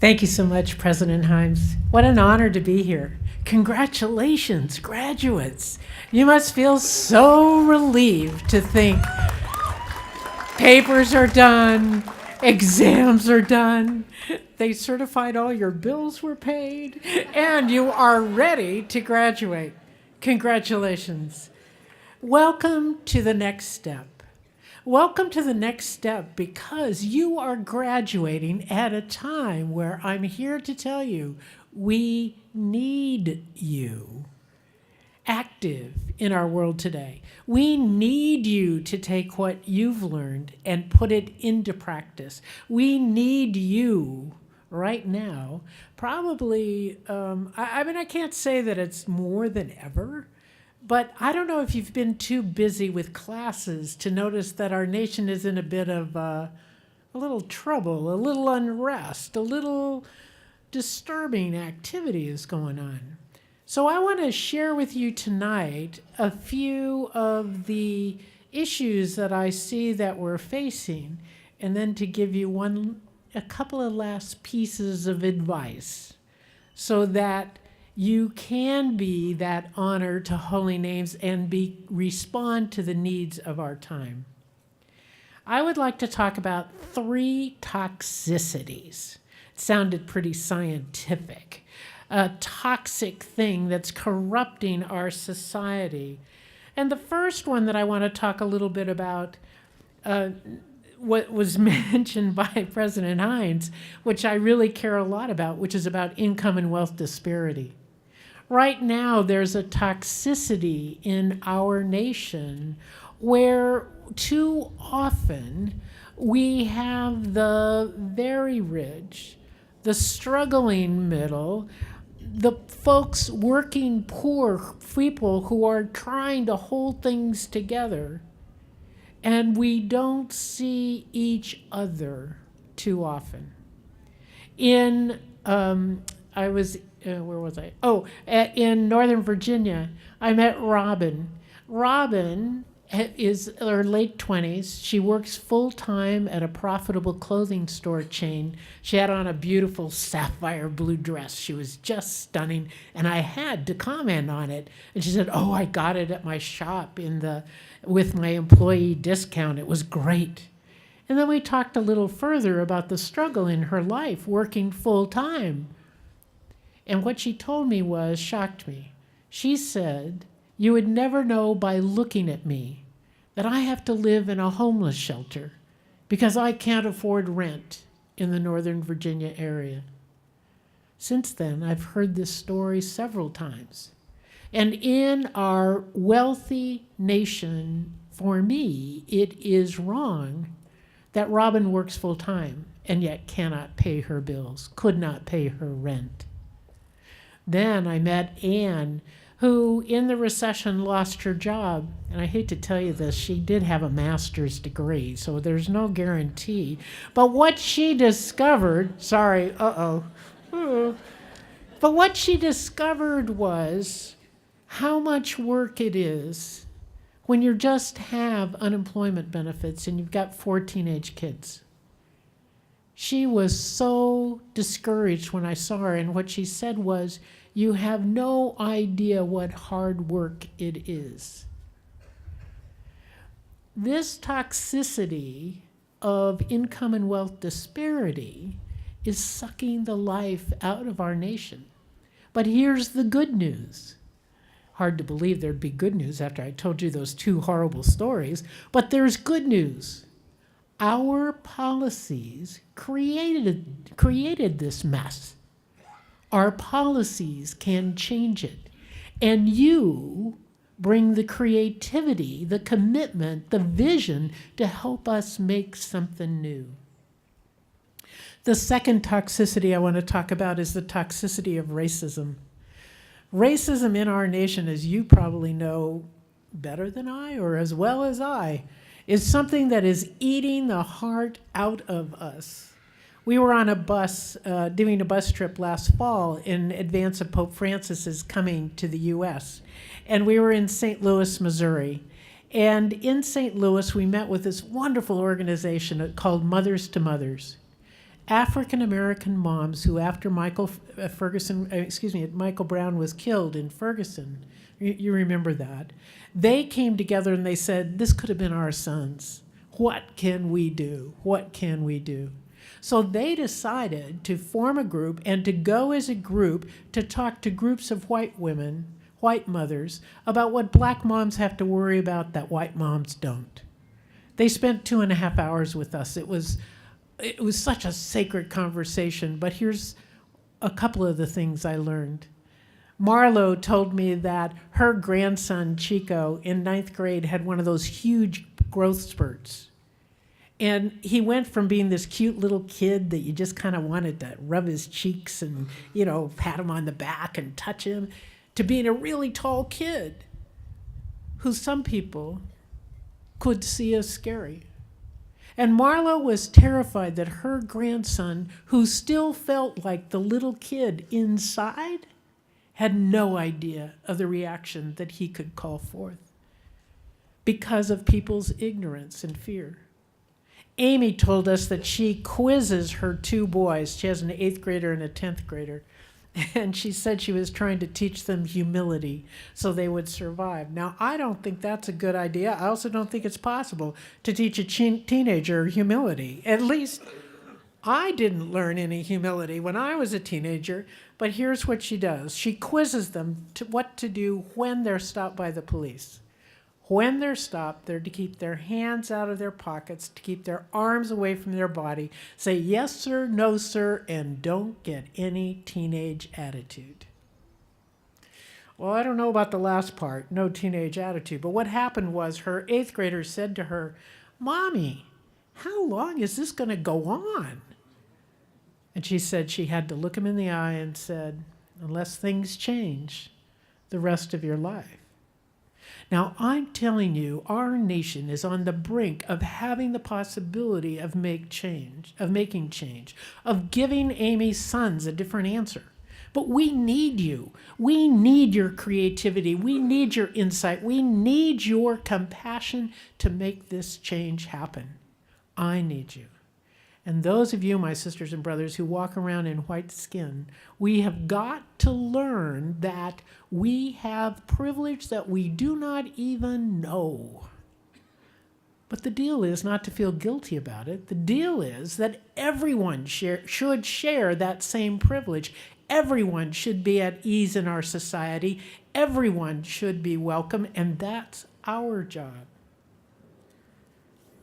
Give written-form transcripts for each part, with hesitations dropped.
Thank you so much, President Himes. What an honor to be here. Congratulations, graduates. You must feel so relieved to think papers are done, exams are done, they certified all your bills were paid, and you are ready to graduate. Congratulations. Welcome to the next step. Welcome to the next step because you are graduating at a time where I'm here to tell you we need you active in our world today. We need you to take what you've learned and put it into practice. We need you right now. Probably, I can't say that it's more than ever, but I don't know if you've been too busy with classes to notice that our nation is in a bit of a little trouble, a little unrest, a little disturbing activity is going on. So I want to share with you tonight a few of the issues that I see that we're facing, and then to give you a couple of last pieces of advice so that you can be that honor to holy names and respond to the needs of our time. I would like to talk about 3 toxicities. It sounded pretty scientific. A toxic thing that's corrupting our society. And the first one that I want to talk a little bit about, what was mentioned by President Hines, which I really care a lot about, which is about income and wealth disparity. Right now, there's a toxicity in our nation where too often we have the very rich, the struggling middle, the folks working poor people who are trying to hold things together, and we don't see each other too often. Where was I? In Northern Virginia, I met Robin. Robin is in her late 20s. She works full-time at a profitable clothing store chain. She had on a beautiful sapphire blue dress. She was just stunning, and I had to comment on it. And she said, I got it at my shop with my employee discount. It was great. And then we talked a little further about the struggle in her life, working full-time. And what she told me shocked me. She said, "You would never know by looking at me that I have to live in a homeless shelter because I can't afford rent in the Northern Virginia area." Since then, I've heard this story several times. And in our wealthy nation, for me, it is wrong that Robin works full time and yet cannot pay her bills, could not pay her rent. Then I met Anne, who in the recession lost her job. And I hate to tell you this, she did have a master's degree, so there's no guarantee. But what she discovered, but what she discovered was how much work it is when you just have unemployment benefits and you've got 4 teenage kids. She was so discouraged when I saw her, and what she said was, "You have no idea what hard work it is." This toxicity of income and wealth disparity is sucking the life out of our nation. But here's the good news. Hard to believe there'd be good news after I told you those 2 horrible stories, but there's good news. Our policies created this mess. Our policies can change it. And you bring the creativity, the commitment, the vision to help us make something new. The second toxicity I want to talk about is the toxicity of racism. Racism in our nation, as you probably know better than I, or as well as I, is something that is eating the heart out of us. We were on a bus, doing a bus trip last fall in advance of Pope Francis's coming to the U.S. And we were in St. Louis, Missouri. And in St. Louis, we met with this wonderful organization called Mothers to Mothers. African American moms who, after Michael Brown was killed in Ferguson, you remember that, they came together and they said, this could have been our sons. What can we do? What can we do? So they decided to form a group and to go as a group to talk to groups of white women, white mothers, about what black moms have to worry about that white moms don't. They spent 2.5 hours with us. It was such a sacred conversation, but here's a couple of the things I learned. Marlo told me that her grandson, Chico, in 9th grade had one of those huge growth spurts. And he went from being this cute little kid that you just kind of wanted to rub his cheeks and, pat him on the back and touch him, to being a really tall kid who some people could see as scary. And Marlo was terrified that her grandson, who still felt like the little kid inside, had no idea of the reaction that he could call forth because of people's ignorance and fear. Amy told us that she quizzes her 2 boys. She has an 8th grader and a 10th grader. And she said she was trying to teach them humility so they would survive. Now, I don't think that's a good idea. I also don't think it's possible to teach a teenager humility. At least I didn't learn any humility when I was a teenager. But here's what she does. She quizzes them to what to do when they're stopped by the police. When they're stopped, they're to keep their hands out of their pockets, to keep their arms away from their body, say yes, sir, no, sir, and don't get any teenage attitude. Well, I don't know about the last part, no teenage attitude, but what happened was her 8th grader said to her, Mommy, how long is this going to go on? And she said she had to look him in the eye and said, unless things change the rest of your life. Now, I'm telling you, our nation is on the brink of having the possibility of making change, of giving Amy's sons a different answer. But we need you. We need your creativity. We need your insight. We need your compassion to make this change happen. I need you. And those of you, my sisters and brothers, who walk around in white skin, we have got to learn that we have privilege that we do not even know. But the deal is not to feel guilty about it. The deal is that everyone should share that same privilege. Everyone should be at ease in our society. Everyone should be welcome, and that's our job.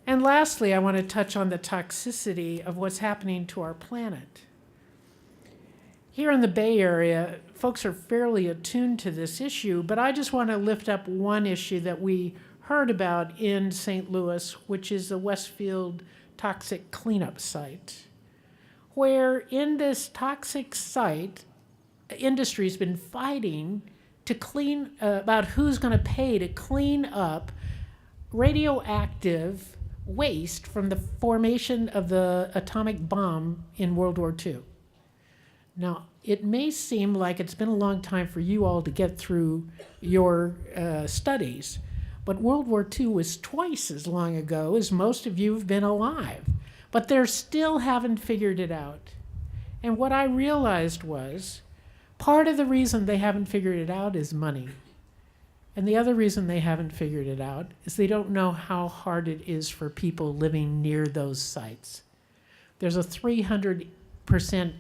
And lastly, I want to touch on the toxicity of what's happening to our planet. Here in the Bay Area, folks are fairly attuned to this issue, but I just want to lift up one issue that we heard about in St. Louis, which is the Westfield toxic cleanup site, where in this toxic site, industry's been fighting to clean about who's going to pay to clean up radioactive waste from the formation of the atomic bomb in World War II. Now, it may seem like it's been a long time for you all to get through your studies, but World War II was twice as long ago as most of you have been alive. But they still haven't figured it out. And what I realized was part of the reason they haven't figured it out is money. And the other reason they haven't figured it out is they don't know how hard it is for people living near those sites. There's a 300%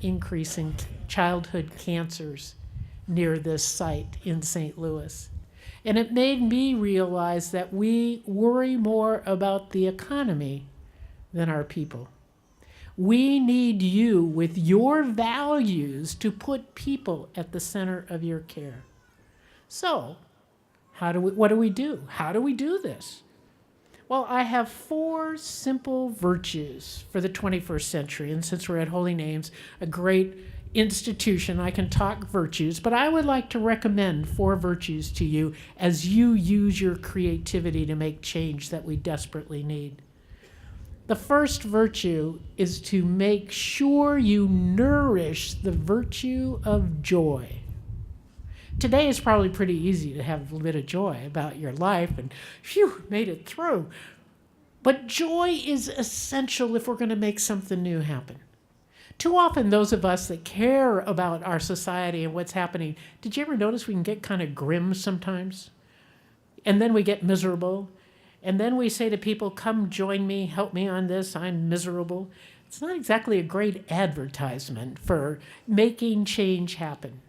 increase in childhood cancers near this site in St. Louis. And it made me realize that we worry more about the economy than our people. We need you with your values to put people at the center of your care. So, what do we do? How do we do this? Well, I have 4 simple virtues for the 21st century. And since we're at Holy Names, a great institution, I can talk virtues, but I would like to recommend 4 virtues to you as you use your creativity to make change that we desperately need. The first virtue is to make sure you nourish the virtue of joy. Today is probably pretty easy to have a little bit of joy about your life and, phew, made it through. But joy is essential if we're going to make something new happen. Too often, those of us that care about our society and what's happening, did you ever notice we can get kind of grim sometimes? And then we get miserable. And then we say to people, come join me, help me on this, I'm miserable. It's not exactly a great advertisement for making change happen.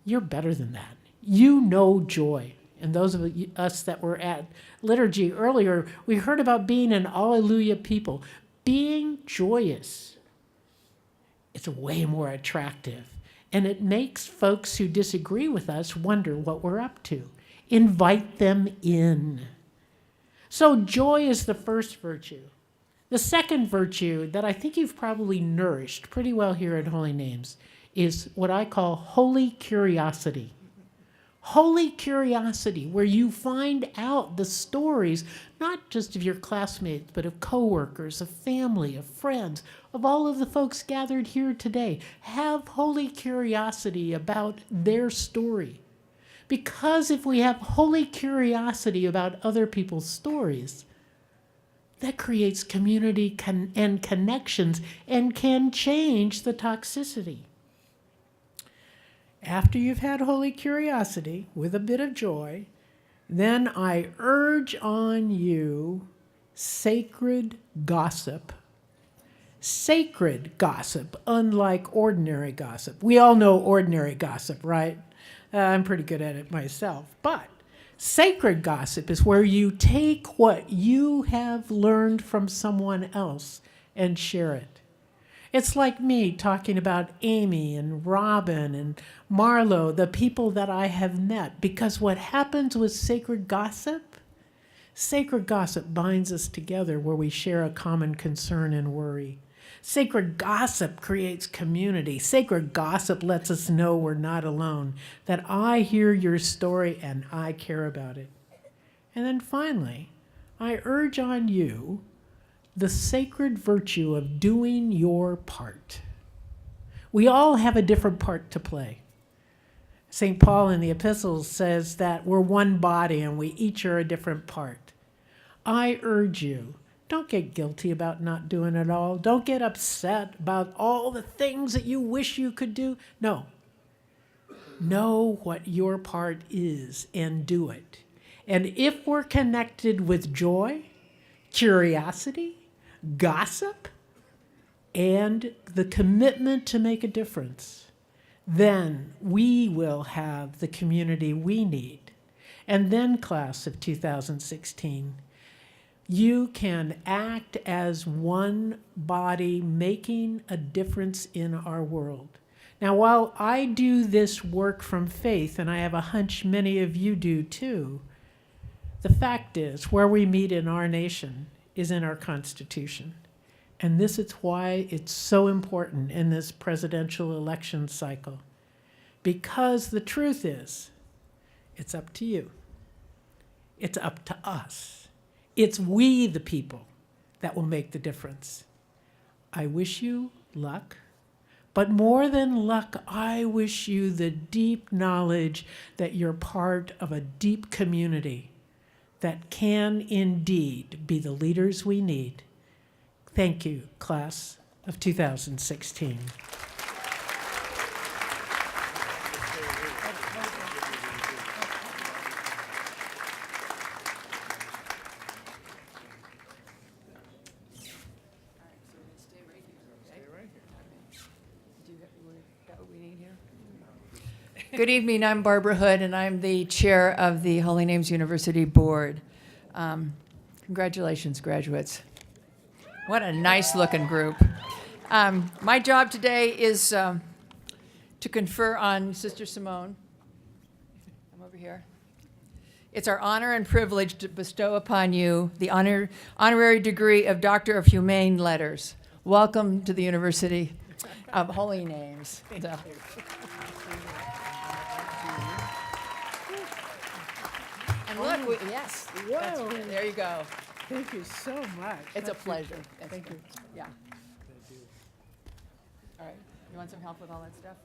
You're better than that. You know joy. And those of us that were at liturgy earlier, we heard about being an alleluia people. Being joyous. It's way more attractive. And it makes folks who disagree with us wonder what we're up to. Invite them in. So joy is the first virtue. The second virtue that I think you've probably nourished pretty well here at Holy Names is what I call holy curiosity. Holy curiosity, where you find out the stories, not just of your classmates, but of coworkers, of family, of friends, of all of the folks gathered here today. Have holy curiosity about their story. Because if we have holy curiosity about other people's stories, that creates community and connections and can change the toxicity. After you've had holy curiosity with a bit of joy, then I urge on you sacred gossip. Sacred gossip, unlike ordinary gossip. We all know ordinary gossip, right? I'm pretty good at it myself. But sacred gossip is where you take what you have learned from someone else and share it. It's like me talking about Amy and Robin and Marlo, the people that I have met, because what happens with sacred gossip binds us together where we share a common concern and worry. Sacred gossip creates community. Sacred gossip lets us know we're not alone, that I hear your story and I care about it. And then finally, I urge on you the sacred virtue of doing your part. We all have a different part to play. St. Paul in the epistles says that we're one body and we each are a different part. I urge you, don't get guilty about not doing it all. Don't get upset about all the things that you wish you could do. No. Know what your part is and do it. And if we're connected with joy, curiosity, gossip, and the commitment to make a difference, then we will have the community we need. And then, class of 2016, you can act as one body making a difference in our world. Now, while I do this work from faith, and I have a hunch many of you do too, the fact is, where we meet in our nation is in our Constitution. And this is why it's so important in this presidential election cycle. Because the truth is, it's up to you. It's up to us. It's we, the people, that will make the difference. I wish you luck. But more than luck, I wish you the deep knowledge that you're part of a deep community that can indeed be the leaders we need. Thank you, class of 2016. Good evening, I'm Barbara Hood, and I'm the chair of the Holy Names University Board. Congratulations, graduates. What a nice-looking group. My job today is to confer on Sister Simone. I'm over here. It's our honor and privilege to bestow upon you the honorary degree of Doctor of Humane Letters. Welcome to the University of Holy Names. And look, yes. Whoa. There you go. Thank you so much. It's a pleasure. Thank you. Yeah. All right. You want some help with all that stuff?